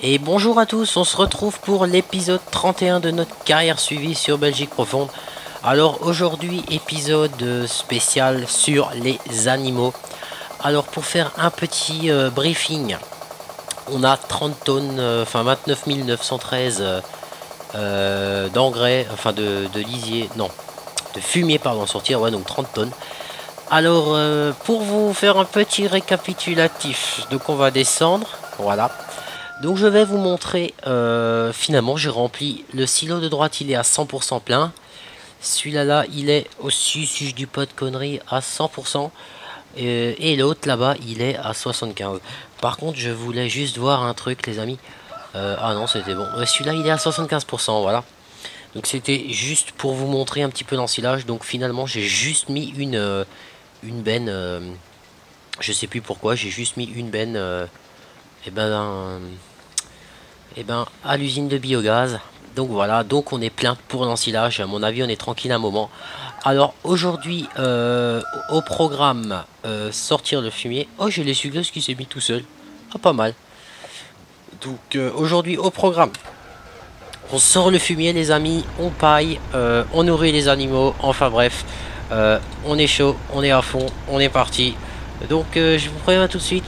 Et bonjour à tous, on se retrouve pour l'épisode 31 de notre carrière suivie sur Belgique Profonde. Alors aujourd'hui, épisode spécial sur les animaux. Alors pour faire un petit briefing, on a 30 tonnes, enfin 29 913 d'engrais, enfin de lisier, non, de fumier pardon, sortir, ouais donc 30 tonnes. Alors pour vous faire un petit récapitulatif, donc on va descendre, voilà. Donc je vais vous montrer, finalement j'ai rempli le silo de droite, il est à 100% plein. Celui-là là, il est aussi, si je dis pas de conneries, à 100%. Et l'autre là-bas, il est à 75. Par contre, je voulais juste voir un truc les amis. Ah non, c'était bon. Celui-là, il est à 75%, voilà. Donc c'était juste pour vous montrer un petit peu l'ensilage. Donc finalement, j'ai juste mis une benne. Je sais plus pourquoi, j'ai juste mis une benne. Et ben à l'usine de biogaz. Donc voilà, donc on est plein pour l'ensilage. À mon avis, on est tranquille un moment. Alors aujourd'hui, au programme, sortir le fumier. Oh, j'ai l'essuie-glace qui s'est mis tout seul. Ah, pas mal. Donc aujourd'hui au programme, on sort le fumier les amis, on paille, on nourrit les animaux. Enfin bref, on est chaud, on est à fond, on est parti. Donc je vous préviens tout de suite.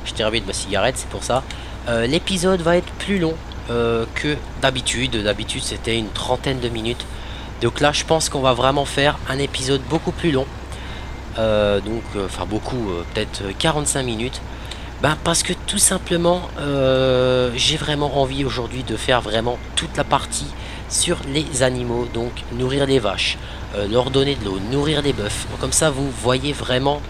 Je termine ma cigarette, c'est pour ça. L'épisode va être plus long que d'habitude. D'habitude, c'était une trentaine de minutes. Donc là, je pense qu'on va vraiment faire un épisode beaucoup plus long. Enfin beaucoup, peut-être 45 minutes. Ben, parce que tout simplement, j'ai vraiment envie aujourd'hui de faire vraiment toute la partie sur les animaux. Donc, nourrir les vaches, leur donner de l'eau, nourrir les bœufs. Comme ça, vous voyez vraiment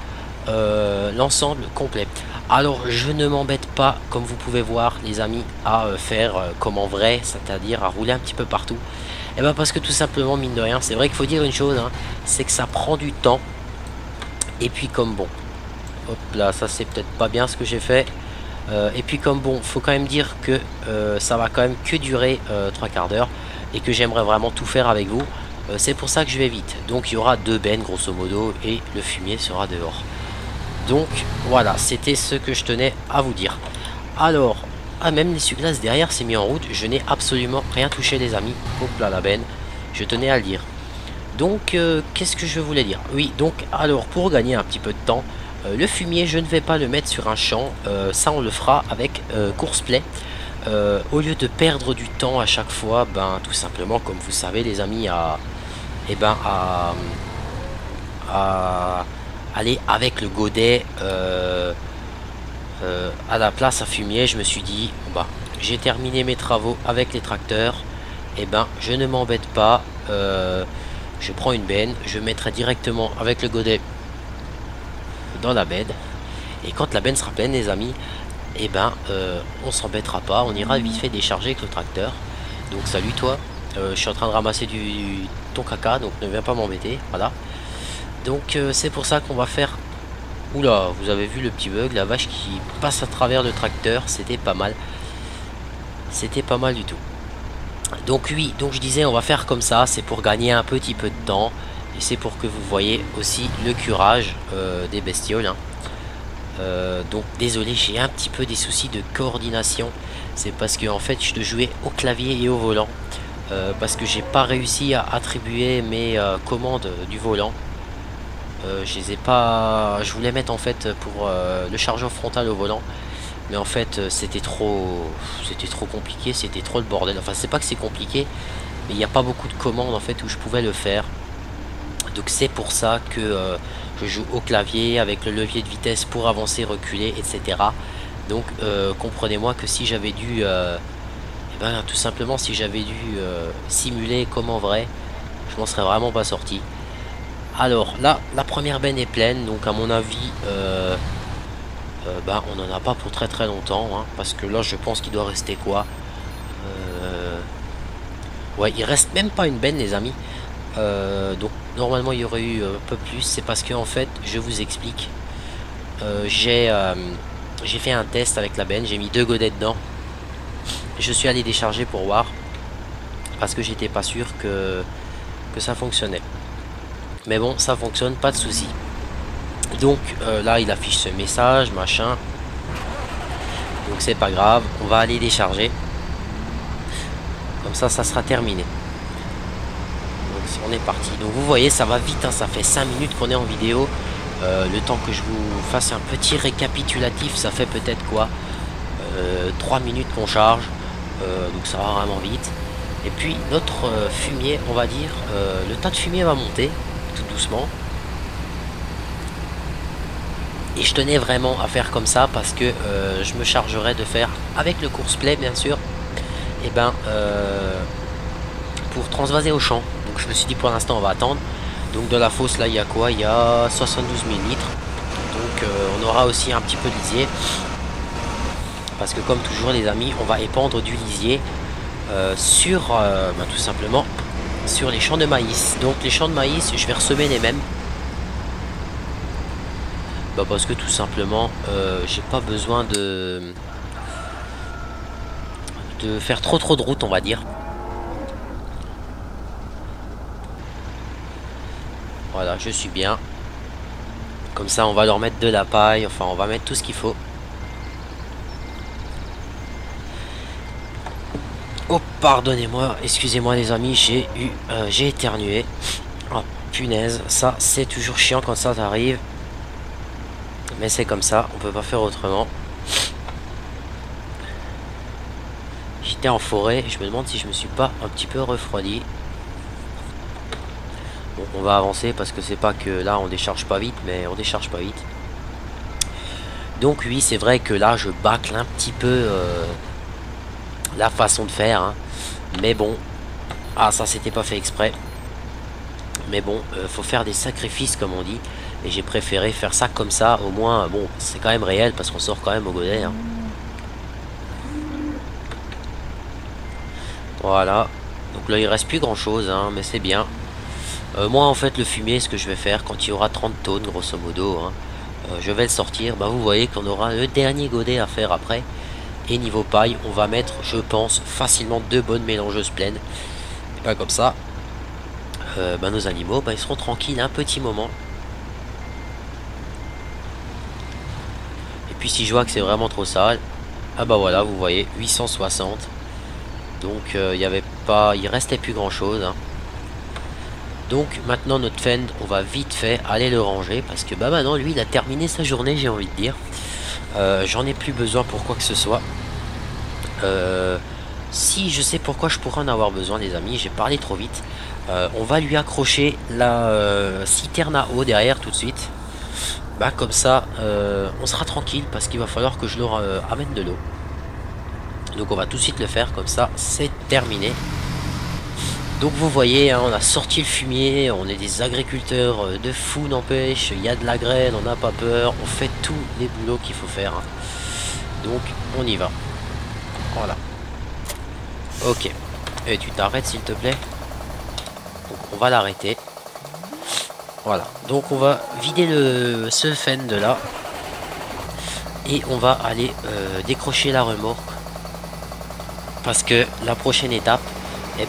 l'ensemble complet. Alors je ne m'embête pas, comme vous pouvez voir les amis, à faire comme en vrai, c'est-à-dire à rouler un petit peu partout. Et ben parce que tout simplement, mine de rien, c'est vrai qu'il faut dire une chose, hein, c'est que ça prend du temps. Et puis comme bon, hop là, ça c'est peut-être pas bien ce que j'ai fait. Et puis comme bon, faut quand même dire que ça va quand même que durer 3 quarts d'heure. Et que j'aimerais vraiment tout faire avec vous. C'est pour ça que je vais vite. Donc il y aura 2 bennes grosso modo et le fumier sera dehors. Donc voilà, c'était ce que je tenais à vous dire. Alors, même l'essuie-glace derrière s'est mis en route. Je n'ai absolument rien touché les amis. Hop là la benne. Je tenais à le dire. Donc qu'est-ce que je voulais dire? Oui, donc alors pour gagner un petit peu de temps, le fumier je ne vais pas le mettre sur un champ. Ça on le fera avec course-play. Au lieu de perdre du temps à chaque fois, ben tout simplement comme vous savez les amis, à aller avec le godet à la place à fumier. Je me suis dit bon, bah j'ai terminé mes travaux avec les tracteurs, et ben je ne m'embête pas, je prends une benne, je mettrai directement avec le godet dans la benne, et quand la benne sera pleine les amis, et ben on s'embêtera pas, on ira vite fait décharger avec le tracteur. Donc salut toi, je suis en train de ramasser ton caca, donc ne viens pas m'embêter, voilà. Donc c'est pour ça qu'on va faire. Oula, vous avez vu le petit bug, la vache qui passe à travers le tracteur, c'était pas mal. C'était pas mal du tout. Donc oui, donc je disais on va faire comme ça, c'est pour gagner un petit peu de temps. Et c'est pour que vous voyez aussi le curage des bestioles, hein. Donc désolé, j'ai un petit peu des soucis de coordination. C'est parce que en fait je jouais au clavier et au volant. Parce que j'ai pas réussi à attribuer mes commandes du volant. Je les ai pas. Je voulais mettre en fait pour le chargeur frontal au volant, mais en fait c'était trop compliqué, c'était trop le bordel. Enfin c'est pas que c'est compliqué, mais il n'y a pas beaucoup de commandes en fait où je pouvais le faire. Donc c'est pour ça que je joue au clavier avec le levier de vitesse pour avancer, reculer, etc. Donc comprenez-moi que si j'avais dû tout simplement si j'avais dû simuler comme en vrai, je m'en serais vraiment pas sorti. Alors là, la première benne est pleine, donc à mon avis, on n'en a pas pour très très longtemps, hein, parce que là je pense qu'il doit rester quoi, ouais, il reste même pas une benne les amis. Donc normalement il y aurait eu un peu plus, c'est parce que en fait, je vous explique, j'ai fait un test avec la benne, j'ai mis 2 godets dedans, je suis allé décharger pour voir, parce que j'étais pas sûr que ça fonctionnait. Mais bon, ça fonctionne, pas de souci. Donc là, il affiche ce message, machin. Donc donc c'est pas grave, on va aller décharger. Comme ça sera terminé. Donc on est parti. Donc vous voyez, ça va vite, hein, ça fait 5 minutes qu'on est en vidéo. Le temps que je vous fasse un petit récapitulatif, ça fait peut-être quoi 3 minutes qu'on charge. Donc ça va vraiment vite. Et puis notre fumier, on va dire, le tas de fumier va monter tout doucement. Et je tenais vraiment à faire comme ça parce que je me chargerai de faire avec le course-play bien sûr. Et ben pour transvaser au champ. Donc je me suis dit pour l'instant on va attendre. Donc de la fosse là il y a quoi? Il y a 72 000 litres. Donc on aura aussi un petit peu de lisier. Parce que comme toujours les amis, on va épandre du lisier sur tout simplement sur les champs de maïs. Donc les champs de maïs, je vais ressemer les mêmes. Parce que tout simplement j'ai pas besoin de faire trop de route, on va dire. Voilà, je suis bien. Comme ça on va leur mettre de la paille, enfin on va mettre tout ce qu'il faut. Oh pardonnez-moi, excusez-moi les amis, j'ai éternué. Oh punaise, ça c'est toujours chiant quand ça t'arrive. Mais c'est comme ça, on peut pas faire autrement. J'étais en forêt, je me demande si je me suis pas un petit peu refroidi. Bon, on va avancer parce que c'est pas que là on décharge pas vite, mais on décharge pas vite. Donc oui, c'est vrai que là je bâcle un petit peu la façon de faire, hein. Mais bon, ah ça c'était pas fait exprès. Mais bon, faut faire des sacrifices comme on dit. Et j'ai préféré faire ça comme ça, au moins, bon, c'est quand même réel parce qu'on sort quand même au godet, hein. Voilà, donc là il reste plus grand chose, hein, mais c'est bien. Moi en fait le fumier, ce que je vais faire quand il y aura 30 tonnes grosso modo, hein, je vais le sortir. Vous voyez qu'on aura le dernier godet à faire après. Et niveau paille, on va mettre, je pense, facilement 2 bonnes mélangeuses pleines. Et pas comme ça, nos animaux, ils seront tranquilles un petit moment. Et puis si je vois que c'est vraiment trop sale, voilà, vous voyez, 860. Donc il restait plus grand chose, hein. Donc maintenant notre fend, on va vite fait aller le ranger parce que maintenant lui il a terminé sa journée, j'ai envie de dire. J'en ai plus besoin pour quoi que ce soit. Si je sais pourquoi je pourrais en avoir besoin les amis, j'ai parlé trop vite. On va lui accrocher la citerne à eau derrière tout de suite. Comme ça on sera tranquille parce qu'il va falloir que je leur amène de l'eau. Donc on va tout de suite le faire, comme ça c'est terminé. Donc vous voyez, hein, on a sorti le fumier, on est des agriculteurs de fou n'empêche, il y a de la graine, on n'a pas peur, on fait tous les boulots qu'il faut faire, hein. Donc on y va. Voilà. Ok. Et tu t'arrêtes s'il te plaît. Donc on va l'arrêter. Voilà. Donc on va vider ce fend de là. Et on va aller décrocher la remorque. Parce que la prochaine étape,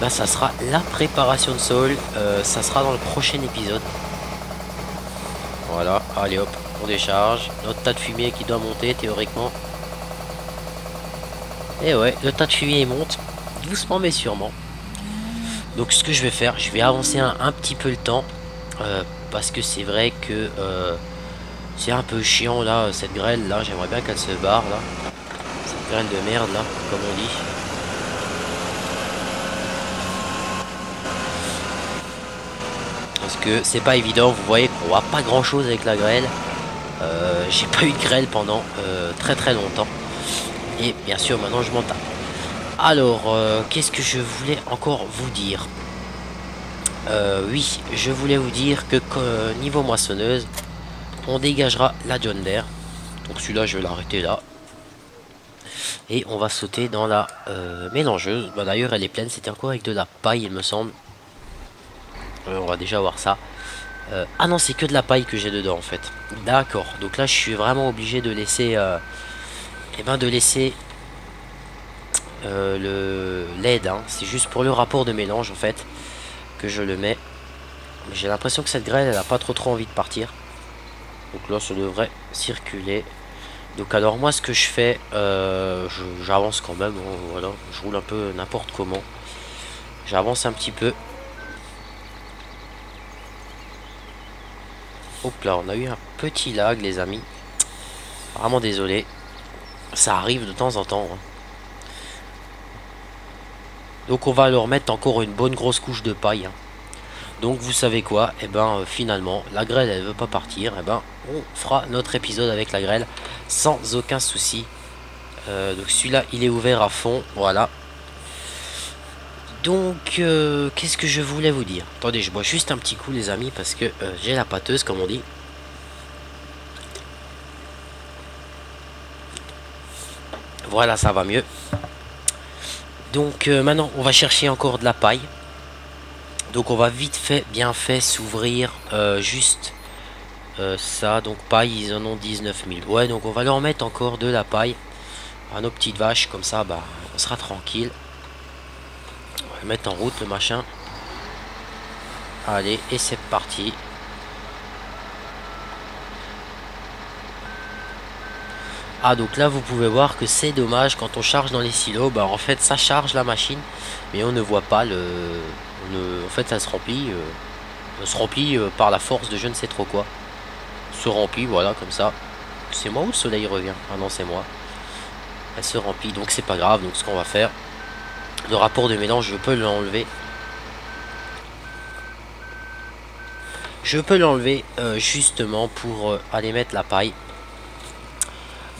ça sera la préparation de sol. Ça sera dans le prochain épisode. Voilà. Allez hop, on décharge. Notre tas de fumier qui doit monter théoriquement. Et ouais, le tas de fumier monte. Doucement mais sûrement. Donc ce que je vais faire, je vais avancer un petit peu le temps. Parce que c'est vrai que c'est un peu chiant là, cette grêle là. J'aimerais bien qu'elle se barre là. Cette grêle de merde là, comme on dit. Parce que c'est pas évident, vous voyez qu'on voit pas grand chose avec la grêle. J'ai pas eu de grêle pendant très longtemps. Et bien sûr maintenant je m'en tape. Alors qu'est-ce que je voulais encore vous dire? Oui, je voulais vous dire que niveau moissonneuse, on dégagera la John Deere. Donc celui-là je vais l'arrêter là. Et on va sauter dans la mélangeuse. D'ailleurs elle est pleine, c'était encore avec de la paille il me semble. On va déjà voir ça. Ah non, c'est que de la paille que j'ai dedans en fait. D'accord, donc là je suis vraiment obligé de laisser le LED, hein. C'est juste pour le rapport de mélange en fait que je le mets. J'ai l'impression que cette grêle elle a pas trop envie de partir. Donc là ça devrait circuler. Donc alors moi ce que je fais, j'avance quand même, hein, voilà, je roule un peu n'importe comment. J'avance un petit peu. Hop là, on a eu un petit lag les amis. Vraiment désolé. Ça arrive de temps en temps. Hein. Donc on va leur mettre encore une bonne grosse couche de paille. Hein. Donc vous savez quoi, et ben finalement la grêle elle veut pas partir, et ben on fera notre épisode avec la grêle sans aucun souci. Donc celui-là il est ouvert à fond, voilà. Donc qu'est-ce que je voulais vous dire? Attendez, je bois juste un petit coup les amis parce que j'ai la pâteuse comme on dit. Voilà, ça va mieux. Donc maintenant on va chercher encore de la paille. Donc on va vite fait, bien fait s'ouvrir juste ça. Donc paille, ils en ont 19 000. Ouais, donc on va leur mettre encore de la paille à nos petites vaches. Comme ça, bah, on sera tranquille. On va mettre en route le machin. Allez, et c'est parti. Ah, donc là, vous pouvez voir que c'est dommage quand on charge dans les silos. Bah, en fait, ça charge la machine, mais on ne voit pas le... En fait, ça se remplit. Se remplit par la force de je ne sais trop quoi. Se remplit, voilà, comme ça. C'est moi ou le soleil revient? Ah non, c'est moi. Elle se remplit, donc c'est pas grave. Donc ce qu'on va faire, le rapport de mélange, je peux l'enlever. Je peux l'enlever justement pour aller mettre la paille.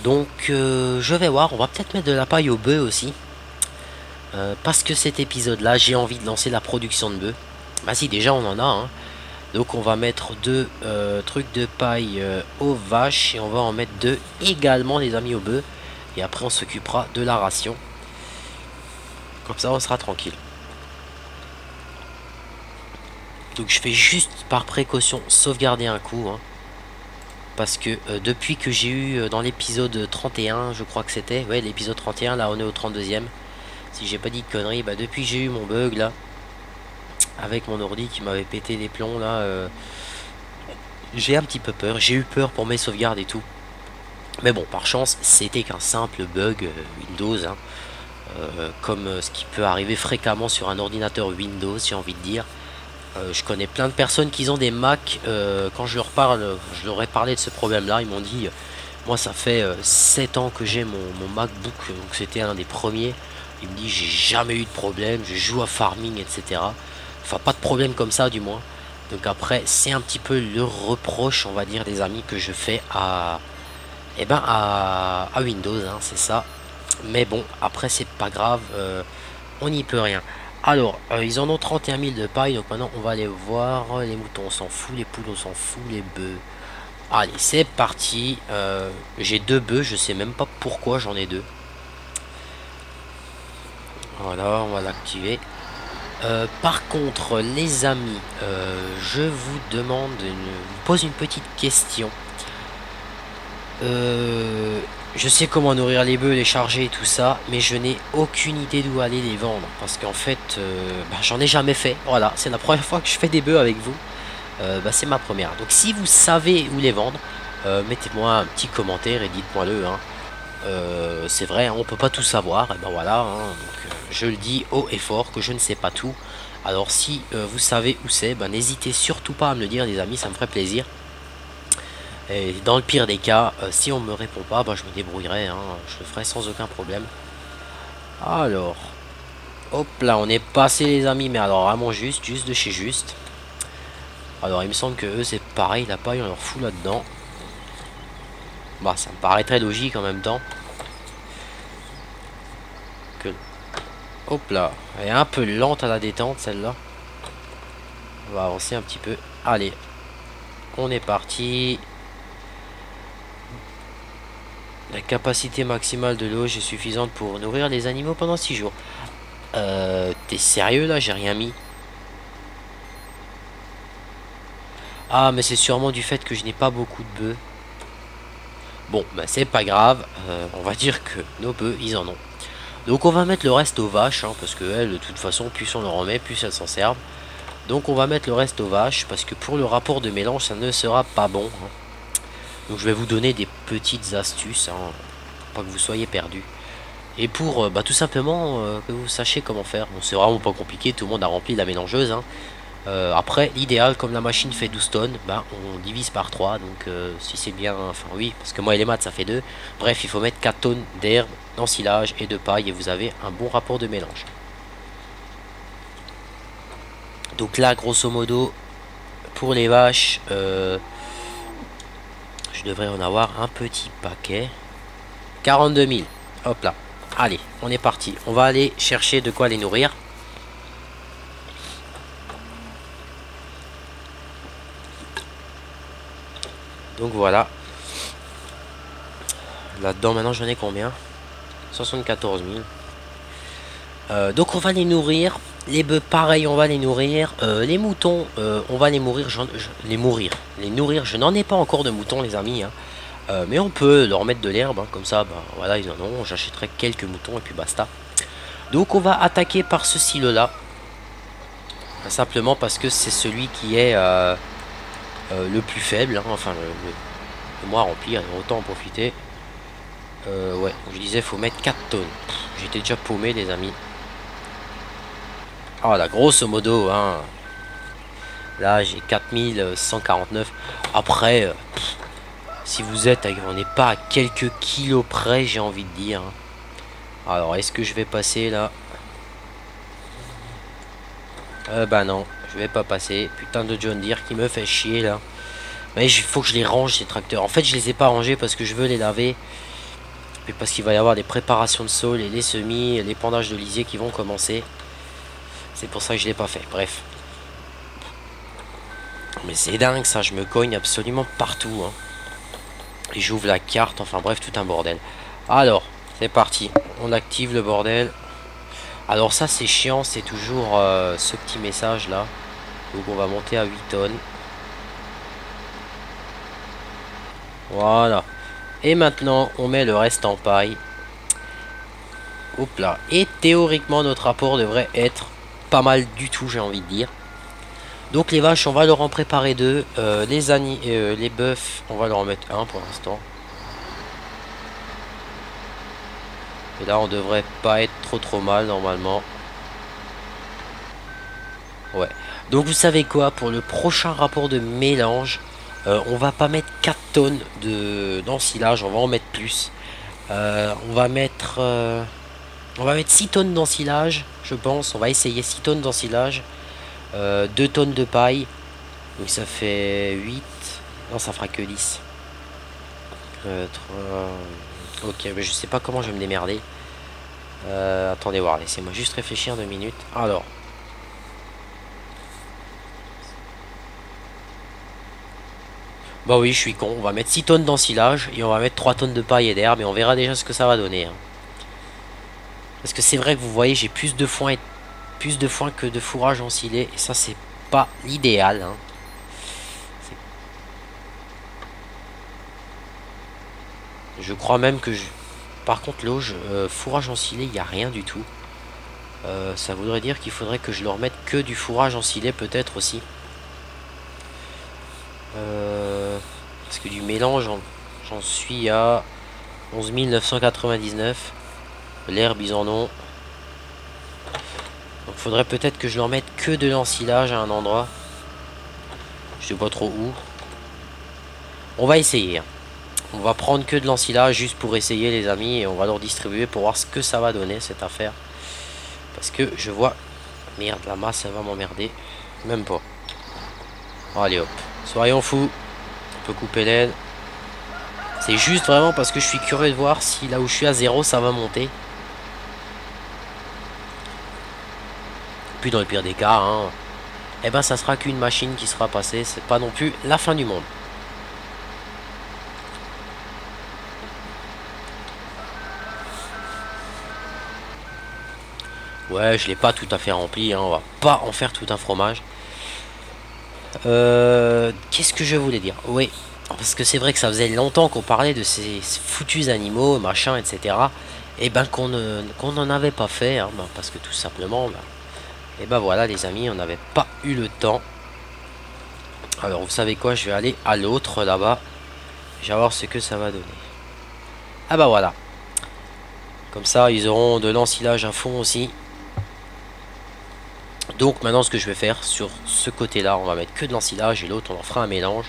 Donc je vais voir, on va peut-être mettre de la paille au bœuf aussi. Parce que cet épisode là, j'ai envie de lancer la production de bœuf. Bah si, déjà on en a. Hein. Donc on va mettre deux trucs de paille aux vaches. Et on va en mettre deux également les amis au bœuf. Et après on s'occupera de la ration. Comme ça on sera tranquille. Donc je fais juste par précaution sauvegarder un coup. Hein. Parce que depuis que j'ai eu dans l'épisode 31, je crois que c'était. Ouais, l'épisode 31, là on est au 32e. Si j'ai pas dit de conneries, bah depuis que j'ai eu mon bug là. Avec mon ordi qui m'avait pété les plombs là. J'ai un petit peu peur. J'ai eu peur pour mes sauvegardes et tout. Mais bon, par chance, c'était qu'un simple bug Windows. Hein. Comme ce qui peut arriver fréquemment sur un ordinateur Windows, j'ai envie de dire. Je connais plein de personnes qui ont des Mac. Quand je leur ai parlé de ce problème-là, ils m'ont dit, moi ça fait 7 ans que j'ai mon MacBook, donc c'était un des premiers. Il me dit, j'ai jamais eu de problème, je joue à farming, etc. Enfin, pas de problème comme ça, du moins. Donc après, c'est un petit peu le reproche, on va dire, des amis que je fais à, à Windows, hein, c'est ça. Mais bon, après, c'est pas grave, on n'y peut rien. Alors, ils en ont 31 000 de paille, donc maintenant on va aller voir. Les moutons on s'en fout, les poules on s'en fout, les bœufs. Allez, c'est parti. J'ai deux bœufs, je sais même pas pourquoi j'en ai deux. Voilà, on va l'activer. Par contre, les amis, je vous pose une petite question. Je sais comment nourrir les bœufs, les charger et tout ça, mais je n'ai aucune idée d'où aller les vendre. Parce qu'en fait, j'en ai jamais fait. Voilà, c'est la première fois que je fais des bœufs avec vous. C'est ma première. Donc si vous savez où les vendre, mettez-moi un petit commentaire et dites-moi-le. Hein. C'est vrai, hein, on peut pas tout savoir. Et ben voilà, hein, donc, je le dis haut et fort que je ne sais pas tout. Alors si vous savez où c'est, n'hésitez surtout pas à me le dire les amis, ça me ferait plaisir. Et dans le pire des cas, si on me répond pas, je me débrouillerai, hein, je le ferai sans aucun problème. Alors, hop là, on est passé les amis, mais alors vraiment juste de chez juste. Alors il me semble que eux c'est pareil, la paille on leur fout là-dedans. Bah ça me paraît très logique en même temps. Que... Hop là, elle est un peu lente à la détente celle-là. On va avancer un petit peu. Allez, on est parti. La capacité maximale de l'eau est suffisante pour nourrir les animaux pendant 6 jours. T'es sérieux là? J'ai rien mis. Ah mais c'est sûrement du fait que je n'ai pas beaucoup de bœufs. Bon c'est pas grave. On va dire que nos bœufs ils en ont. Donc on va mettre le reste aux vaches. Hein, parce que elles de toute façon plus on leur en met plus elles s'en servent. Donc on va mettre le reste aux vaches. Parce que pour le rapport de mélange ça ne sera pas bon. Hein. Donc je vais vous donner des petites astuces, hein, pour pas que vous soyez perdus. Et pour tout simplement que vous sachiez comment faire. Bon, c'est vraiment pas compliqué, tout le monde a rempli la mélangeuse, hein. Après, l'idéal, comme la machine fait 12 tonnes, on divise par 3. Donc si c'est bien, enfin oui, parce que moi et les maths ça fait 2. Bref, il faut mettre 4 tonnes d'herbe, d'ensilage et de paille et vous avez un bon rapport de mélange. Donc là, grosso modo, pour les vaches, je devrais en avoir un petit paquet. 42 000. Hop là. Allez, on est parti. On va aller chercher de quoi les nourrir. Donc voilà. Là-dedans, maintenant, j'en ai combien? 74 000. Donc on va les nourrir. Les bœufs, pareil, on va les nourrir. Les moutons, on va les mourir. Les nourrir. Je n'en ai pas encore de moutons, les amis, hein. Mais on peut leur mettre de l'herbe, hein, comme ça, voilà, ils en ont. J'achèterai quelques moutons et puis basta. Donc on va attaquer par ce silo-là. Simplement parce que c'est celui qui est le plus faible, hein, enfin le moins rempli, hein, autant en profiter. Ouais, je disais, faut mettre 4 tonnes. J'étais déjà paumé, les amis. Ah là, grosso modo, hein. Là, j'ai 4149. Après, si vous êtes, on n'est pas à quelques kilos près, j'ai envie de dire. Alors, est-ce que je vais passer là? Bah non, je vais pas passer. Putain de John Deere qui me fait chier là. Mais il faut que je les range, ces tracteurs. En fait, je les ai pas rangés parce que je veux les laver. Et parce qu'il va y avoir des préparations de sol et les semis, les pendages de lisier qui vont commencer. C'est pour ça que je l'ai pas fait. Bref. Mais c'est dingue ça, je me cogne absolument partout, hein. Et j'ouvre la carte, enfin bref, tout un bordel. Alors, c'est parti. On active le bordel. Alors ça c'est chiant, c'est toujours ce petit message là. Donc on va monter à 8 tonnes. Voilà. Et maintenant on met le reste en paille. Hop là. Et théoriquement notre rapport devrait être pas mal du tout, j'ai envie de dire. Donc les vaches on va leur en préparer 2. Les bœufs on va leur en mettre 1 pour l'instant. Et là on devrait pas être trop mal normalement. Ouais. Donc vous savez quoi, pour le prochain rapport de mélange, on va pas mettre 4 tonnes d'ensilage, on va en mettre plus. On va mettre 6 tonnes d'ensilage, je pense. On va essayer 6 tonnes d'ensilage. 2 tonnes de paille. Donc ça fait 8. Non, ça fera que 10. 3... Ok, mais je sais pas comment je vais me démerder. Attendez voir, laissez-moi juste réfléchir 2 minutes. Alors. Bah oui, je suis con. On va mettre 6 tonnes d'ensilage et on va mettre 3 tonnes de paille et d'herbe et on verra déjà ce que ça va donner, hein. Parce que c'est vrai que vous voyez, j'ai plus de foin que de fourrage ensilé et ça c'est pas l'idéal, hein. Je crois même que par contre l'auge, fourrage ensilé, il n'y a rien du tout. Ça voudrait dire qu'il faudrait que je leur mette que du fourrage ensilé peut-être aussi. Parce que du mélange, j'en suis à 11 999. L'herbe, ils en ont. Donc faudrait peut-être que je leur mette que de l'ensilage à un endroit. Je sais pas trop où. On va essayer, hein. On va prendre que de l'ensilage juste pour essayer, les amis. Et on va leur distribuer pour voir ce que ça va donner cette affaire. Parce que je vois... Merde, la masse, elle va m'emmerder. Même pas. Allez hop. Soyons fous. On peut couper l'aide. C'est juste vraiment parce que je suis curieux de voir si là où je suis à 0 ça va monter. Puis dans le pire des cas, hein, eh ben ça sera qu'une machine qui sera passée. C'est pas non plus la fin du monde. Ouais, je l'ai pas tout à fait rempli, hein. On va pas en faire tout un fromage. Qu'est-ce que je voulais dire? Oui, parce que c'est vrai que ça faisait longtemps qu'on parlait de ces foutus animaux, machin, etc. Et ben qu'on n'en avait pas fait, hein, parce que tout simplement, et ben voilà les amis, on n'avait pas eu le temps. Alors vous savez quoi, je vais aller à l'autre là-bas. Je vais voir ce que ça va donner. Ah bah voilà. Comme ça, ils auront de l'ensilage à fond aussi. Donc maintenant, ce que je vais faire sur ce côté-là, on va mettre que de l'ensilage et l'autre, on en fera un mélange.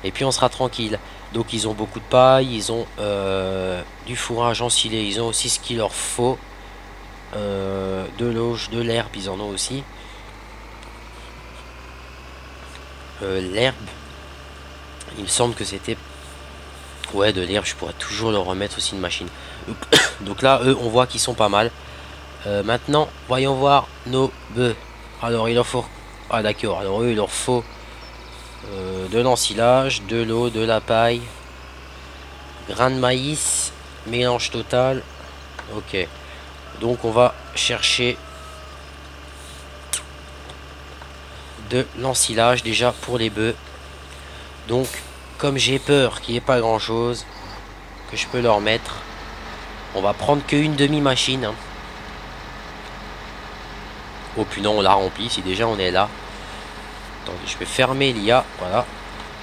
Et puis on sera tranquille. Donc ils ont beaucoup de paille, ils ont du fourrage ensilé, ils ont aussi ce qu'il leur faut. De l'auge, de l'herbe, ils en ont aussi. L'herbe, il me semble que c'était... Ouais, de l'herbe, je pourrais toujours leur remettre aussi une machine. Donc là, eux, on voit qu'ils sont pas mal. Maintenant, voyons voir nos bœufs. Alors, il leur faut... Ah d'accord, alors eux, il leur faut de l'ensilage, de l'eau, de la paille, grain de maïs, mélange total. Ok. Donc, on va chercher de l'ensilage déjà pour les bœufs. Donc, comme j'ai peur qu'il n'y ait pas grand chose que je peux leur mettre, on va prendre qu'une demi-machine. Hein. Oh puis non, on l'a rempli si déjà on est là. Attendez, je vais fermer l'IA. Voilà.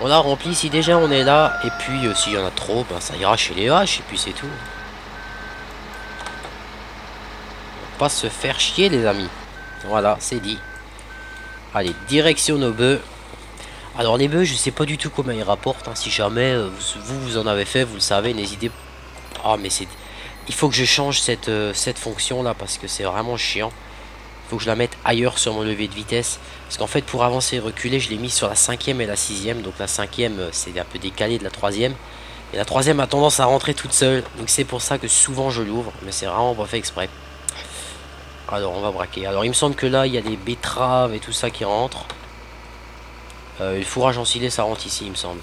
On l'a rempli si déjà on est là. Et puis s'il y en a trop, ben, ça ira chez les vaches. Et puis c'est tout. On va pas se faire chier les amis. Voilà, c'est dit. Allez, direction nos bœufs. Alors les bœufs, je sais pas du tout comment ils rapportent. Hein. Si jamais vous en avez fait, vous le savez, n'hésitez pas. Ah mais c'est... Il faut que je change cette fonction là parce que c'est vraiment chiant. Il faut que je la mette ailleurs sur mon levier de vitesse. Parce qu'en fait pour avancer et reculer, je l'ai mis sur la 5e et la 6e. Donc la 5e c'est un peu décalé de la 3e. Et la 3e a tendance à rentrer toute seule. Donc c'est pour ça que souvent je l'ouvre. Mais c'est vraiment pas fait exprès. Alors on va braquer. Alors il me semble que là il y a des betteraves et tout ça qui rentrent. Le fourrage ensilé ça rentre ici il me semble.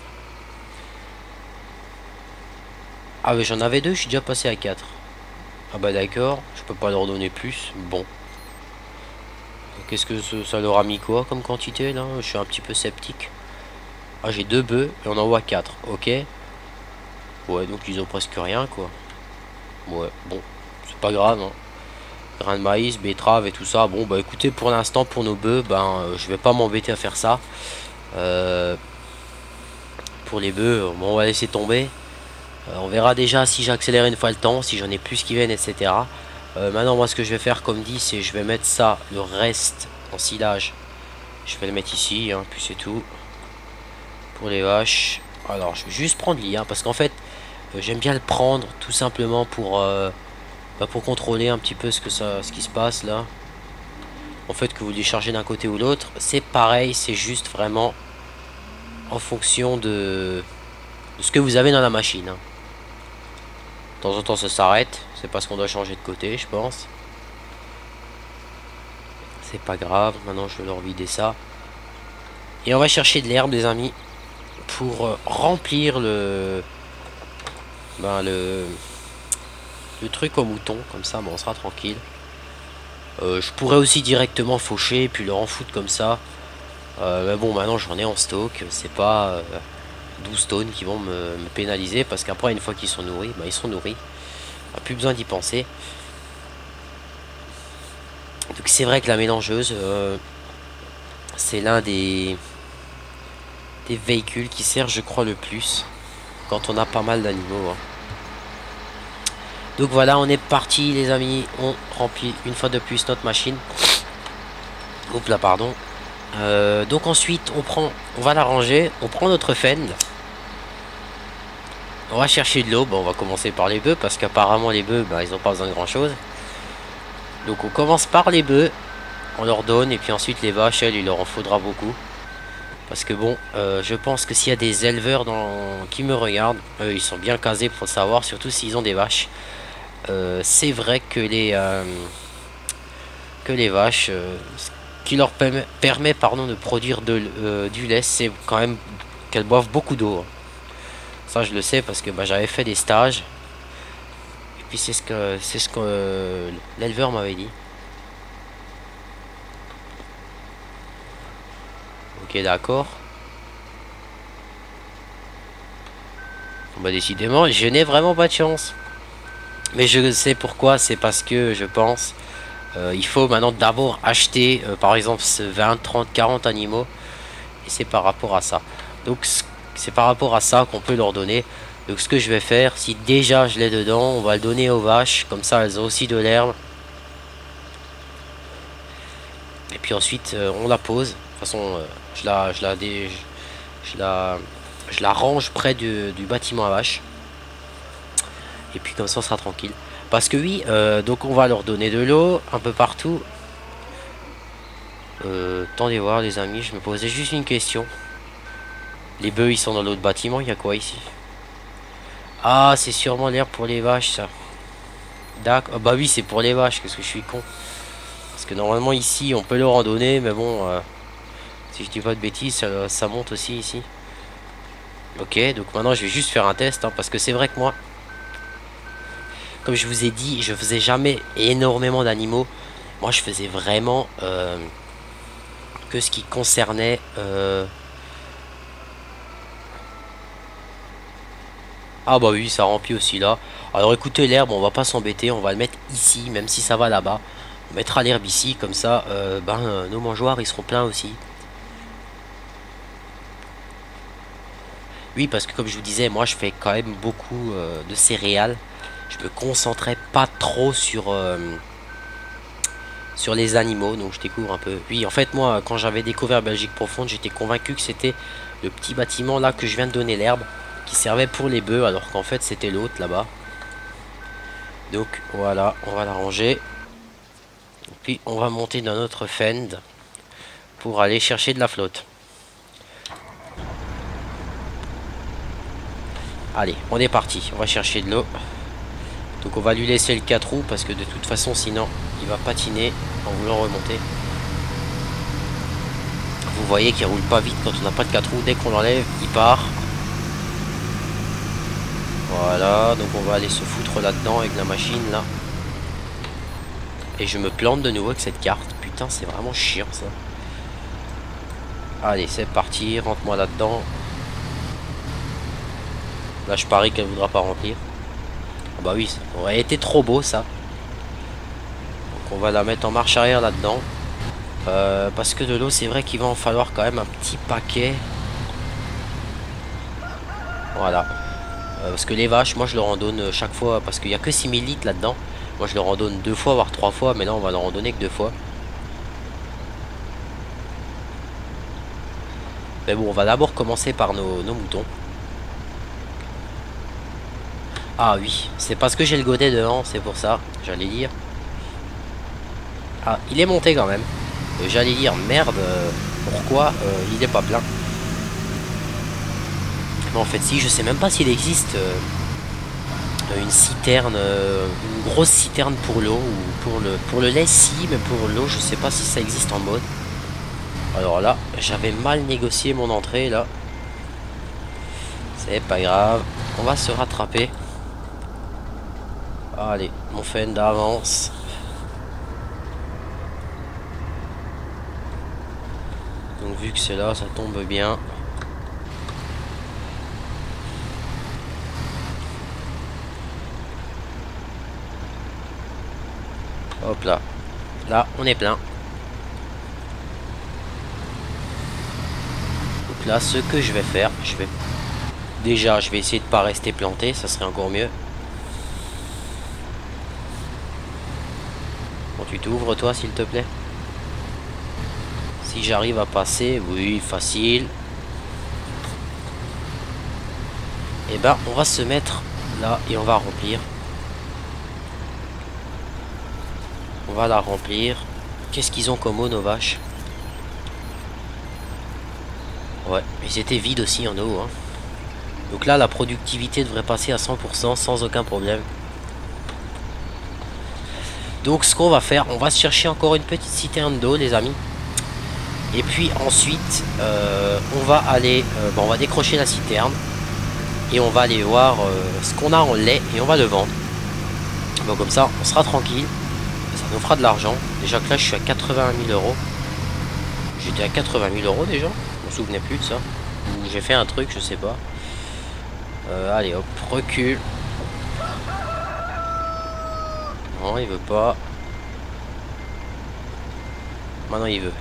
Ah mais j'en avais deux, je suis déjà passé à 4. Ah bah d'accord, je peux pas leur donner plus. Bon. Qu'est-ce que ça leur a mis quoi comme quantité là? Je suis un petit peu sceptique. Ah j'ai deux bœufs et on en voit 4. Ok. Ouais donc ils ont presque rien quoi. Ouais bon. C'est pas grave hein. Grain de maïs, betterave et tout ça. Bon bah écoutez pour l'instant pour nos bœufs, ben je vais pas m'embêter à faire ça. Pour les bœufs, bon, on va laisser tomber. On verra déjà si j'accélère une fois le temps, si j'en ai plus qui viennent, etc. Maintenant, moi, ce que je vais faire, comme dit, c'est je vais mettre ça, le reste en silage. Je vais le mettre ici, hein, puis c'est tout. Pour les vaches. Alors, je vais juste prendre l'IA, parce qu'en fait, j'aime bien le prendre, tout simplement pour contrôler un petit peu ce qui se passe là. En fait, que vous déchargez d'un côté ou l'autre, c'est pareil, c'est juste vraiment en fonction de ce que vous avez dans la machine. Hein. De temps en temps, ça s'arrête. C'est parce qu'on doit changer de côté, je pense. C'est pas grave. Maintenant, je vais leur vider ça. Et on va chercher de l'herbe, les amis, pour remplir le truc au mouton. Comme ça, bon, on sera tranquille. Je pourrais aussi directement faucher, puis leur en foutre comme ça. Mais bon, maintenant, j'en ai en stock. C'est pas 12 tonnes qui vont me pénaliser. Parce qu'après, une fois qu'ils sont nourris, bah, ils sont nourris. Plus besoin d'y penser. Donc c'est vrai que la mélangeuse c'est l'un des véhicules qui sert je crois le plus quand on a pas mal d'animaux. Hein. Donc voilà, on est parti les amis, on remplit une fois de plus notre machine. Oups là pardon. Donc ensuite on va la ranger, on prend notre fend. On va chercher de l'eau, bon, on va commencer par les bœufs parce qu'apparemment les bœufs ils n'ont pas besoin de grand chose. Donc on commence par les bœufs, on leur donne et puis ensuite les vaches elles il leur en faudra beaucoup. Parce que bon je pense que s'il y a des éleveurs qui me regardent, ils sont bien casés pour le savoir, surtout s'ils ont des vaches. C'est vrai que les vaches ce qui leur permet pardon, de produire du lait, c'est quand même qu'elles boivent beaucoup d'eau. Ça je le sais parce que j'avais fait des stages. Et puis c'est ce que l'éleveur m'avait dit. Ok d'accord. Bah décidément je n'ai vraiment pas de chance. Mais je sais pourquoi, c'est parce que je pense il faut maintenant d'abord acheter par exemple 20, 30, 40 animaux. Et c'est par rapport à ça. Donc c'est par rapport à ça qu'on peut leur donner. Donc ce que je vais faire, si déjà je l'ai dedans, on va le donner aux vaches, comme ça elles ont aussi de l'herbe. Et puis ensuite on la pose. De toute façon je la range près du bâtiment à vaches. Et puis comme ça on sera tranquille. Parce que oui, donc on va leur donner de l'eau un peu partout. Attendez voir les amis, je me posais juste une question. Les bœufs ils sont dans l'autre bâtiment, il y a quoi ici? Ah, c'est sûrement l'herbe pour les vaches ça. D'accord, bah oui c'est pour les vaches, qu'est-ce que je suis con. Parce que normalement ici on peut leur en donner, mais bon, si je dis pas de bêtises, ça monte aussi ici. Ok, donc maintenant je vais juste faire un test, hein, parce que c'est vrai que moi, comme je vous ai dit, je faisais jamais énormément d'animaux. Moi je faisais vraiment que ce qui concernait ah bah oui, ça remplit aussi là. Alors écoutez, l'herbe on va pas s'embêter, on va le mettre ici, même si ça va là-bas. On mettra l'herbe ici, comme ça nos mangeoires ils seront pleins aussi. Oui, parce que comme je vous disais, moi je fais quand même beaucoup de céréales. Je me concentrais pas trop sur les animaux, donc je découvre un peu. Oui, en fait, moi, quand j'avais découvert Belgique profonde, j'étais convaincu que c'était le petit bâtiment là que je viens de donner l'herbe, qui servait pour les bœufs, alors qu'en fait c'était l'autre là-bas. Donc voilà, on va la ranger. Et puis on va monter dans notre fend pour aller chercher de la flotte. Allez, on est parti, on va chercher de l'eau. Donc on va lui laisser le 4 roues parce que de toute façon sinon il va patiner en voulant remonter. Vous voyez qu'il roule pas vite quand on n'a pas de 4 roues. Dès qu'on l'enlève, il part. Voilà, donc on va aller se foutre là-dedans avec la machine là. Et je me plante de nouveau avec cette carte. Putain, c'est vraiment chiant ça. Allez, c'est parti, rentre-moi là-dedans. Là, je parie qu'elle voudra pas remplir. Ah bah oui, ça aurait été trop beau ça. Donc on va la mettre en marche arrière là-dedans. Parce que de l'eau, c'est vrai qu'il va en falloir quand même un petit paquet. Voilà. Parce que les vaches, moi je leur en donne chaque fois. Parce qu'il n'y a que 6000 litres là-dedans. Moi je leur en donne 2 fois, voire 3 fois. Mais là on va leur en donner que 2 fois. Mais bon, on va d'abord commencer par nos moutons. Ah oui, c'est parce que j'ai le godet devant, c'est pour ça, j'allais dire. Ah, il est monté quand même. J'allais dire, merde, pourquoi il est pas plein. Mais en fait, si, je sais même pas s'il existe une citerne, une grosse citerne pour l'eau, ou pour le lait, si, mais pour l'eau, je sais pas si ça existe en mode. Alors là, j'avais mal négocié mon entrée, là. C'est pas grave, on va se rattraper. Allez, mon fend avance. Donc vu que c'est là, ça tombe bien. Hop là. Là, on est plein. Donc là, ce que je vais faire, je vais essayer de pas rester planté, ça serait encore mieux. Bon, tu t'ouvres toi, s'il te plaît. Si j'arrive à passer, oui, facile. Et ben, on va se mettre là et on va remplir. On va la remplir. Qu'est-ce qu'ils ont comme eau, nos vaches? Ouais, ils étaient vides aussi en eau, hein. Donc là, la productivité devrait passer à 100% sans aucun problème. Donc ce qu'on va faire, on va se chercher encore une petite citerne d'eau, les amis. Et puis ensuite, on va aller, on va décrocher la citerne. Et on va aller voir ce qu'on a en lait et on va le vendre. Bon, comme ça, on sera tranquille. Ça nous fera de l'argent. Déjà que là, je suis à 80 000 euros. J'étais à 80 000 euros déjà. Je me souvenais plus de ça. Ou j'ai fait un truc, je sais pas. Allez hop, recule. Non, il veut pas. Maintenant, il veut.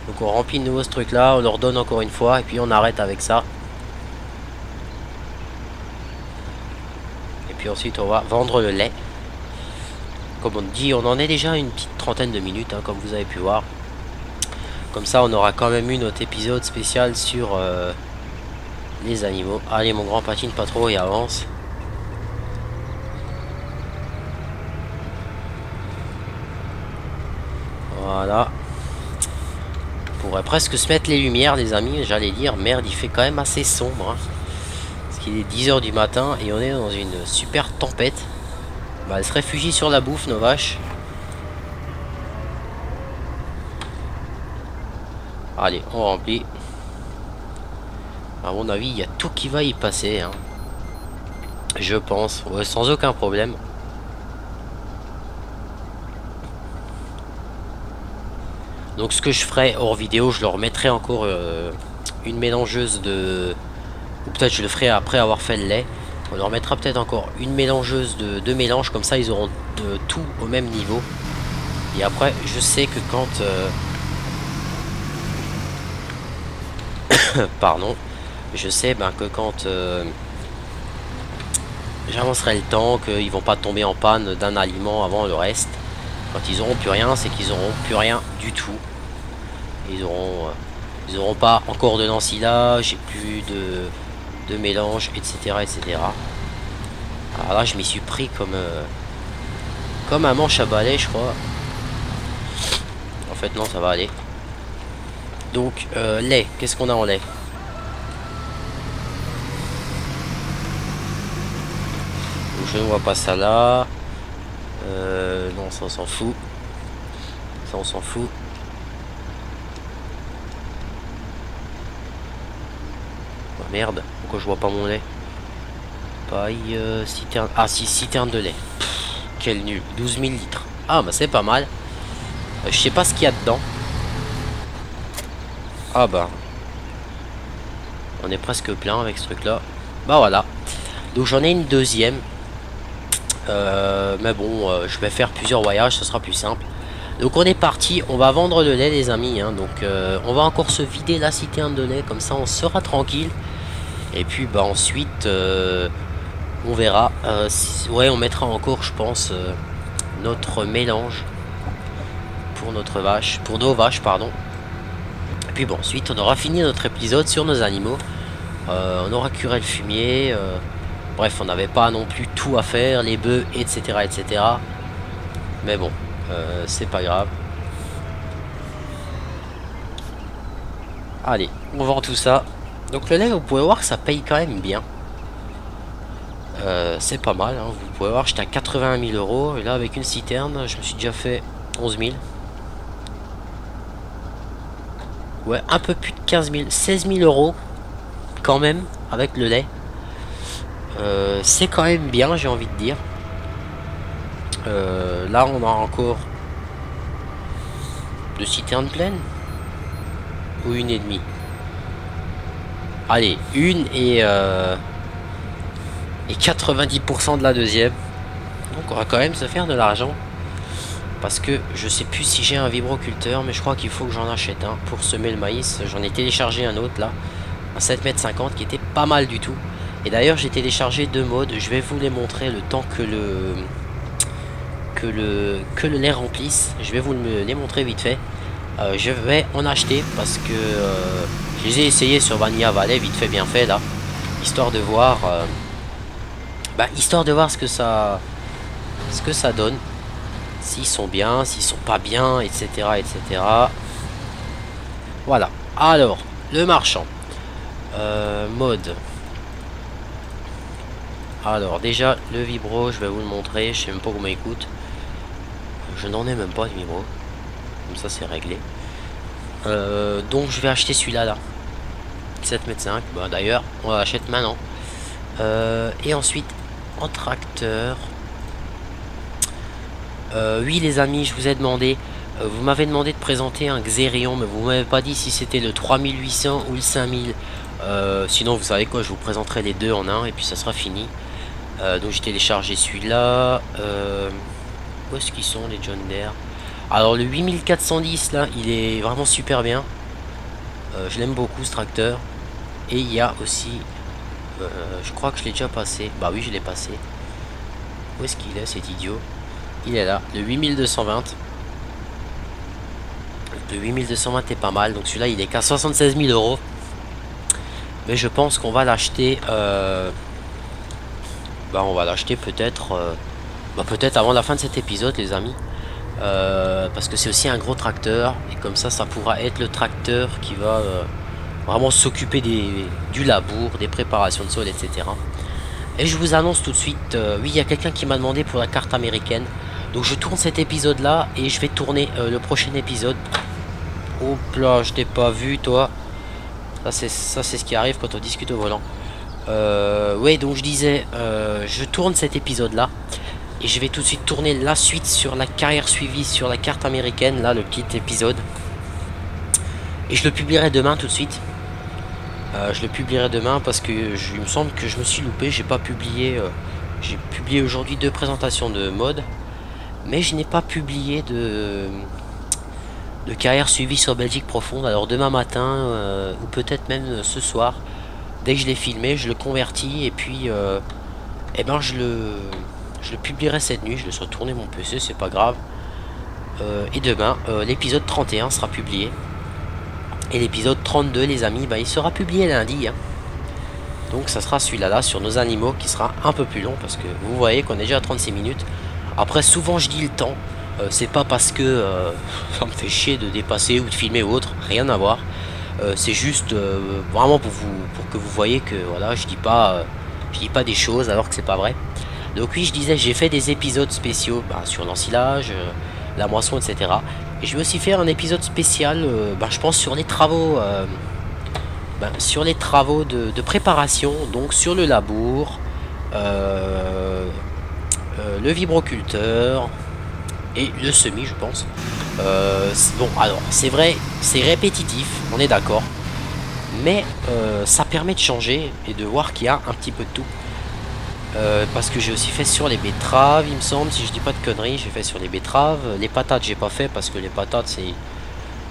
Donc on remplit de nouveau ce truc là, on leur donne encore une fois et puis on arrête avec ça. Et puis ensuite on va vendre le lait. Comme on dit, on en est déjà à une petite trentaine de minutes, hein, comme vous avez pu voir. Comme ça on aura quand même eu notre épisode spécial sur les animaux. Allez, mon grand patine pas trop et avance. Voilà. On pourrait presque se mettre les lumières, les amis. J'allais dire, merde, il fait quand même assez sombre, hein. Parce qu'il est 10 h du matin et on est dans une super tempête. Bah, elles se réfugient sur la bouffe, nos vaches. Allez, on remplit. À mon avis, il y a tout qui va y passer, hein. Je pense, ouais, sans aucun problème. Donc ce que je ferai hors vidéo, je leur mettrai encore une mélangeuse de... Ou peut-être je le ferai après avoir fait le lait. On leur mettra peut-être encore une mélangeuse de mélange, comme ça ils auront tout au même niveau. Et après, je sais que quand... Pardon. Je sais que quand j'avancerai le temps, qu'ils vont pas tomber en panne d'un aliment avant le reste. Quand ils auront plus rien, c'est qu'ils auront plus rien du tout. Ils auront pas encore de l'ensilage, plus de mélange, etc., etc. Alors là, je m'y suis pris comme un manche à balai, je crois. En fait, non, ça va aller. Donc, lait. Qu'est-ce qu'on a en lait? Donc, je ne vois pas ça là. Non, ça on s'en fout. Ça on s'en fout. Oh, merde, pourquoi je vois pas mon lait? Paille, citerne. Ah si, citerne de lait. Pff, quel nul. 12 000 litres. Ah bah c'est pas mal. Je sais pas ce qu'il y a dedans. Ah bah. On est presque plein avec ce truc là. Bah voilà. Donc j'en ai une deuxième. Mais bon, je vais faire plusieurs voyages, ce sera plus simple. Donc on est parti, on va vendre le lait les amis, hein. Donc on va encore se vider la citerne de lait, comme ça on sera tranquille. Et puis bah ensuite on verra. Ouais, on mettra encore, je pense, notre mélange pour notre vache, pour nos vaches, pardon. Et puis bon, ensuite on aura fini notre épisode sur nos animaux. On aura curé le fumier. Bref, on n'avait pas non plus tout à faire, les bœufs, etc., etc. Mais bon, c'est pas grave. Allez, on vend tout ça. Donc le lait, vous pouvez voir que ça paye quand même bien. C'est pas mal, hein. Vous pouvez voir, j'étais à 81 000 €. Et là, avec une citerne, je me suis déjà fait 11 000. Ouais, un peu plus de 15 000, 16 000 € quand même, avec le lait. C'est quand même bien, j'ai envie de dire. Là, on a encore 2 citernes pleines. Ou une et demie. Allez, une et 90% de la deuxième. Donc on va quand même se faire de l'argent. Parce que je sais plus si j'ai un vibroculteur, mais je crois qu'il faut que j'en achète un pour semer le maïs. J'en ai téléchargé un autre là, à 7,50 m, qui était pas mal du tout. Et d'ailleurs j'ai téléchargé 2 modes. Je vais vous les montrer le temps que le lait remplisse. Je vais vous les montrer vite fait. Je vais en acheter parce que je les ai essayés sur Vanilla Valley, vite fait bien fait là, histoire de voir ce que ça donne, s'ils sont bien, s'ils sont pas bien, etc., etc. Voilà. Alors le marchand, mode. Alors déjà le vibro, je vais vous le montrer. Je sais même pas comment il coûte. Je n'en ai même pas de vibro. Comme ça c'est réglé. Donc je vais acheter celui-là là. 7,5 m. Bah, d'ailleurs on l'achète maintenant. Et ensuite en tracteur. Oui les amis, je vous ai demandé. Vous m'avez demandé de présenter un Xerion, mais vous m'avez pas dit si c'était le 3800 ou le 5000. Sinon vous savez quoi, je vous présenterai les deux en un et puis ça sera fini. Donc j'ai téléchargé celui-là. Où est-ce qu'ils sont les John Deere? Alors le 8410 là, il est vraiment super bien. Je l'aime beaucoup ce tracteur. Et il y a aussi, je crois que je l'ai déjà passé. Bah oui, je l'ai passé. Où est-ce qu'il est cet idiot? Il est là, le 8220. Le 8220 est pas mal. Donc celui-là, il est qu'à 76 000 euros. Mais je pense qu'on va l'acheter. Bah on va l'acheter peut-être. Peut-être avant la fin de cet épisode, les amis. Parce que c'est aussi un gros tracteur. Et comme ça pourra être le tracteur qui va vraiment s'occuper du labour, des préparations de sol, etc. Et je vous annonce tout de suite, oui, il y a quelqu'un qui m'a demandé pour la carte américaine. Donc je tourne cet épisode là et je vais tourner le prochain épisode. Hop là, je t'ai pas vu toi. Ça c'est ce qui arrive quand on discute au volant. Ouais, donc je disais, je tourne cet épisode là. Et je vais tout de suite tourner la suite sur la carrière suivie sur la carte américaine, là le petit épisode. Et je le publierai demain tout de suite. Je le publierai demain parce que il me semble que je me suis loupé, j'ai pas publié. J'ai publié aujourd'hui 2 présentations de mode, mais je n'ai pas publié de carrière suivie sur Belgique profonde. Alors demain matin ou peut-être même ce soir, dès que je l'ai filmé, je le convertis et puis eh ben je le publierai cette nuit. Je laisse retourner mon PC, c'est pas grave. Et demain, l'épisode 31 sera publié. Et l'épisode 32, les amis, bah, il sera publié lundi. Hein. Donc ça sera celui-là là, sur nos animaux qui sera un peu plus long. Parce que vous voyez qu'on est déjà à 36 minutes. Après, souvent je dis le temps. C'est pas parce que ça me fait chier de dépasser ou de filmer ou autre. Rien à voir. C'est juste vraiment pour que vous voyez que voilà, je dis pas des choses alors que c'est pas vrai. Donc oui, je disais, j'ai fait des épisodes spéciaux sur l'ensilage, la moisson, etc. Et je vais aussi faire un épisode spécial, je pense, sur les travaux, de préparation, donc sur le labour, le vibroculteur et le semis, je pense. Bon, alors, c'est vrai, c'est répétitif, on est d'accord. Mais ça permet de changer et de voir qu'il y a un petit peu de tout. Parce que j'ai aussi fait sur les betteraves, il me semble, si je dis pas de conneries, j'ai fait sur les betteraves. Les patates, j'ai pas fait parce que les patates, c'est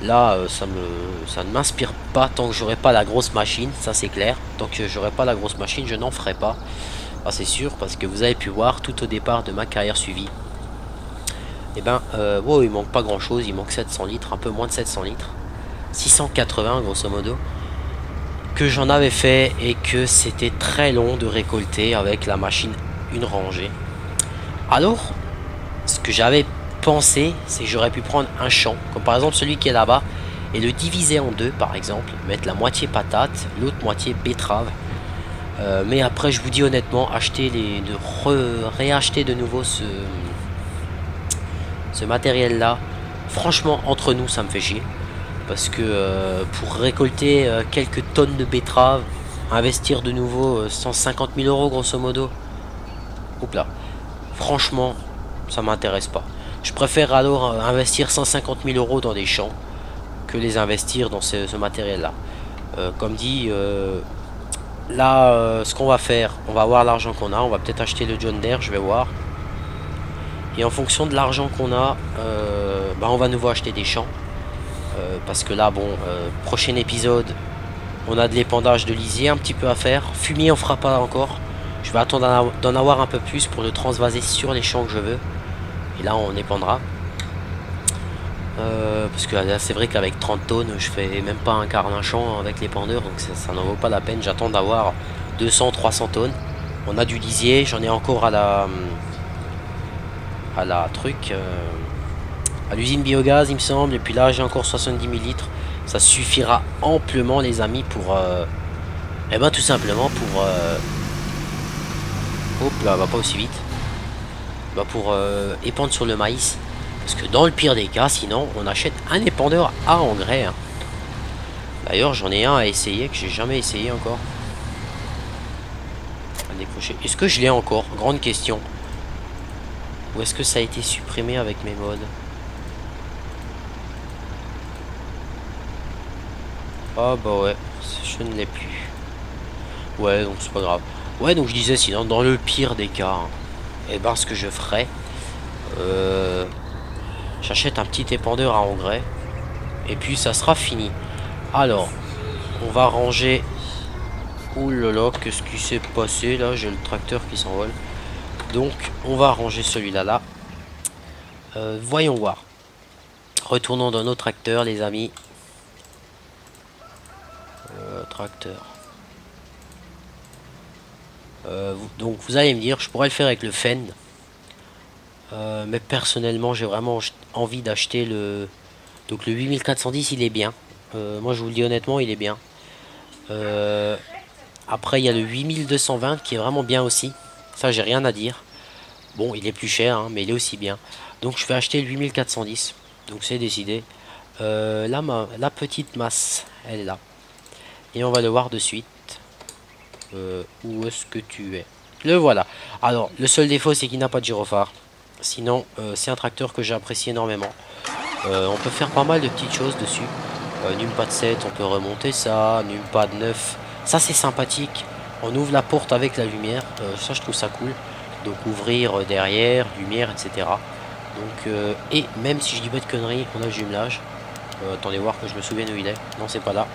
là, ça ne m'inspire pas tant que j'aurai pas la grosse machine, ça c'est clair. Tant que j'aurai pas la grosse machine, je n'en ferai pas. Ah, c'est sûr, parce que vous avez pu voir tout au départ de ma carrière suivie. Et ben, wow, il manque pas grand chose, il manque 700 litres, un peu moins de 700 litres. 680 grosso modo. Que j'en avais fait et que c'était très long de récolter avec la machine une rangée. Alors, ce que j'avais pensé, c'est que j'aurais pu prendre un champ, comme par exemple celui qui est là-bas, et le diviser en deux par exemple, mettre la moitié patate, l'autre moitié betterave. Mais après, je vous dis honnêtement, réacheter de nouveau ce matériel-là, franchement, entre nous, ça me fait chier. Parce que pour récolter quelques tonnes de betteraves, investir de nouveau 150 000 euros grosso modo, oups là, franchement, ça m'intéresse pas. Je préfère alors investir 150 000 euros dans des champs que les investir dans ce matériel-là. Comme dit, là, ce qu'on va faire, on va voir l'argent qu'on a, on va peut-être acheter le John Deere, je vais voir. Et en fonction de l'argent qu'on a, on va nouveau acheter des champs. Parce que là, bon, prochain épisode, on a de l'épandage de lisier un petit peu à faire. Fumier, on fera pas encore. Je vais attendre d'en avoir un peu plus pour le transvaser sur les champs que je veux. Et là, on épandra. Parce que là, c'est vrai qu'avec 30 tonnes, je fais même pas un quart d'un champ avec l'épandeur. Donc ça n'en vaut pas la peine. J'attends d'avoir 200-300 tonnes. On a du lisier. J'en ai encore à la truc... à l'usine biogaz il me semble, et puis là j'ai encore 70 000 litres, ça suffira amplement les amis pour tout simplement pour hop là, va pas aussi vite, pour épandre sur le maïs, parce que dans le pire des cas, sinon on achète un épandeur à engrais, hein. D'ailleurs j'en ai un à essayer que j'ai jamais essayé encore à décrocher. Est-ce que je l'ai encore? Grande question. Ou est-ce que ça a été supprimé avec mes mods? Ah bah ouais, je ne l'ai plus. Ouais, donc c'est pas grave. Ouais, donc je disais, sinon, dans le pire des cas, et ben ce que je ferais, J'achète un petit épandeur à engrais. Et puis ça sera fini. Alors, on va ranger. Ouh là là, qu'est-ce qui s'est passé là? J'ai le tracteur qui s'envole. Donc, on va ranger celui-là là. Voyons voir. Retournons dans nos tracteurs, les amis. Tracteur. Donc, vous allez me dire, je pourrais le faire avec le Fendt. Mais personnellement, j'ai vraiment envie d'acheter le... Donc, le 8410, il est bien. Moi, je vous le dis honnêtement, il est bien. Après, il y a le 8220 qui est vraiment bien aussi. Ça, j'ai rien à dire. Bon, il est plus cher, hein, mais il est aussi bien. Donc, je vais acheter le 8410. Donc, c'est décidé. La petite masse, elle est là. Et on va le voir de suite. Où est-ce que tu es? Le voilà. Alors, le seul défaut, c'est qu'il n'a pas de gyrophare. Sinon, c'est un tracteur que j'apprécie énormément. On peut faire pas mal de petites choses dessus. Numpad 7, on peut remonter ça. Numpad 9, ça c'est sympathique. On ouvre la porte avec la lumière. Ça, je trouve ça cool. Donc, ouvrir derrière, lumière, etc. Donc, et même si je dis pas de conneries, on a le jumelage. Attendez voir que je me souvienne où il est. Non, c'est pas là.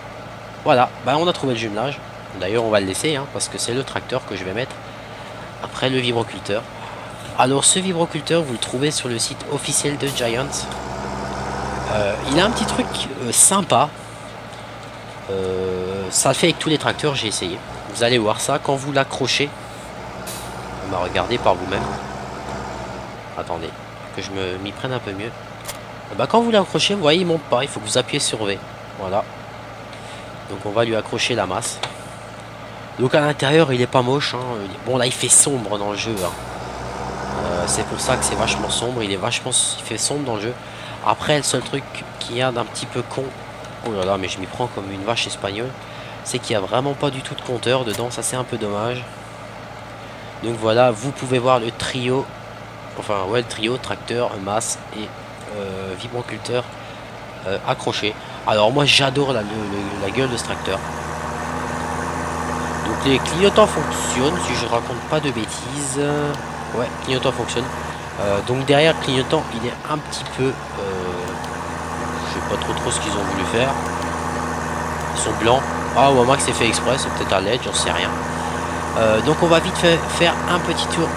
Voilà, bah, on a trouvé le jumelage. D'ailleurs, on va le laisser, hein, parce que c'est le tracteur que je vais mettre après le vibroculteur. Alors, ce vibroculteur, vous le trouvez sur le site officiel de Giant. Il a un petit truc sympa. Ça le fait avec tous les tracteurs, j'ai essayé. Vous allez voir ça quand vous l'accrochez. Regardez par vous-même. Attendez, que je m'y prenne un peu mieux. Bah, quand vous l'accrochez, vous voyez, il monte pas. Il faut que vous appuyez sur V. Voilà. Donc, on va lui accrocher la masse. Donc, à l'intérieur, il est pas moche. Hein. Bon, là, il fait sombre dans le jeu. Hein. C'est pour ça que c'est vachement sombre. Il fait sombre dans le jeu. Après, le seul truc qui a d'un petit peu con. Oh là là, mais je m'y prends comme une vache espagnole. C'est qu'il n'y a vraiment pas du tout de compteur dedans. Ça, c'est un peu dommage. Donc voilà, vous pouvez voir le trio. Enfin, ouais, le trio, tracteur, masse et vibroculteur accroché. Alors, moi, j'adore la gueule de ce tracteur. Donc, les clignotants fonctionnent, si je raconte pas de bêtises. Ouais, clignotant fonctionne. Donc derrière clignotant, il est un petit peu... je sais pas trop ce qu'ils ont voulu faire. Ils sont blancs. Ah, ou à moins que c'est fait exprès, c'est peut-être à l'aide, j'en sais rien. Donc on va vite faire un petit tour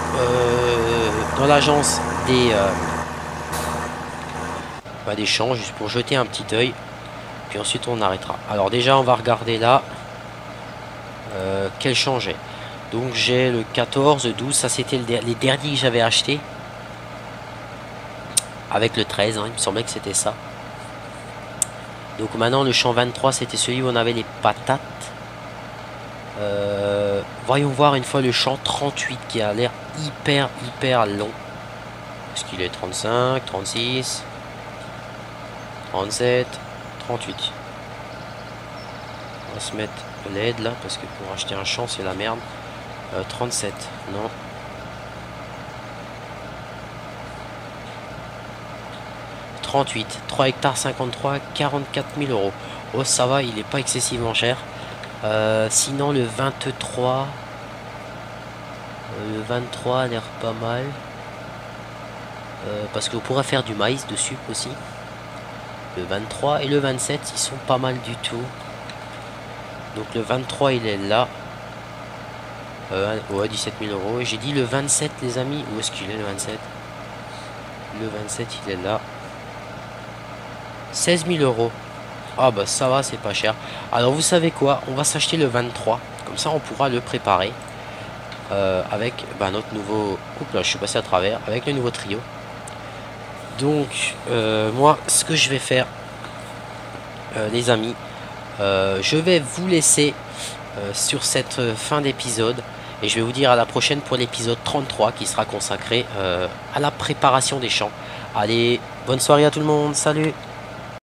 dans l'agence des champs, juste pour jeter un petit œil. Puis ensuite on arrêtera. Alors déjà on va regarder là. Quel champ j'ai. Donc j'ai le 14, 12, ça c'était les derniers que j'avais acheté. Avec le 13, hein, il me semblait que c'était ça. Donc maintenant le champ 23 c'était celui où on avait les patates. Voyons voir une fois le champ 38 qui a l'air hyper long. Est-ce qu'il est 35, 36, 37, 38. On va se mettre l'aide là parce que pour acheter un champ c'est la merde. 37, non. 38, 3 hectares 53, 44 000 euros. Oh ça va, il est pas excessivement cher. Sinon le 23 a l'air pas mal. Parce qu'on pourra faire du maïs dessus aussi. Le 23 et le 27 ils sont pas mal du tout. Donc le 23 il est là. Ouais, 17 000 euros. Et j'ai dit le 27 les amis. Où est-ce qu'il est le 27? Le 27 il est là. 16 000 euros. Ah bah ça va, c'est pas cher. Alors vous savez quoi? On va s'acheter le 23. Comme ça on pourra le préparer. Avec notre nouveau... Oups là, je suis passé à travers. Avec le nouveau trio. Donc moi ce que je vais faire les amis, je vais vous laisser sur cette fin d'épisode. Et je vais vous dire à la prochaine pour l'épisode 33 qui sera consacré à la préparation des champs. Allez, bonne soirée à tout le monde, salut!